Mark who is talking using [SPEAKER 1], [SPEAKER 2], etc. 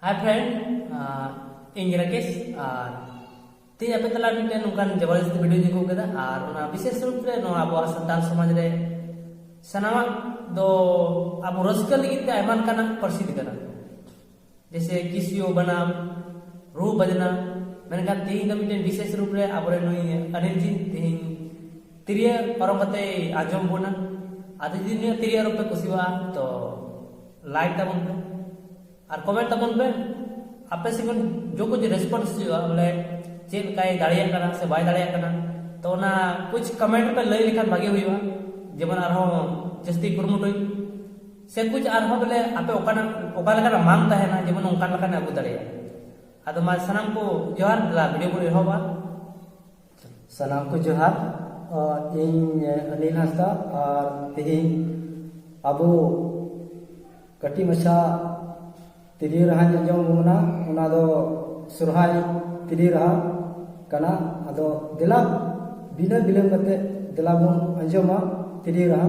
[SPEAKER 1] hi friend, इन राकेश तीन पे तला मिट्टे नौकान जबरदस्त वीडियो दिखो कदा और उना विशेष रूप से नो अब संताल समाज रे सनामा दो अब रस्क लगित ते आयमान काना प्रसिद्ध कना जैसे किसियो बनाम रू बजना मेनखान तीन मिट्टे विशेष रूप रे अब रे नुई अनिल जी तीन तिरिया परमते आजम बोना आदि दिन तिरिया रूप पे कुसिवा तो लाइक तबन पे और कमेंट तबन पे आपे से जो कुछ रेस्पॉन्स हुआ बोले चेक काई दाड़िया कना से बाय दाड़िया कना तो ना कुछ कमेंट पे लई लिखान भागे हुआ जेमन आरो जस्ती कुरमुटोई से कुछ आरो बोले आपे ओका लगा मान तहना जेमन ओका लगा अगु दाड़िया आदो मा सनाम को जोहार ला वीडियो को एहोबा
[SPEAKER 2] सनाम को जोहार इन अनिल हांसदा और तेहिं अबो कटी मछा तिरी रहा जम मुना उना दो सुरहाय तिरी रहा कना अदो दिला बिना बिलम कते दिला बन अंजमा तिरी रहा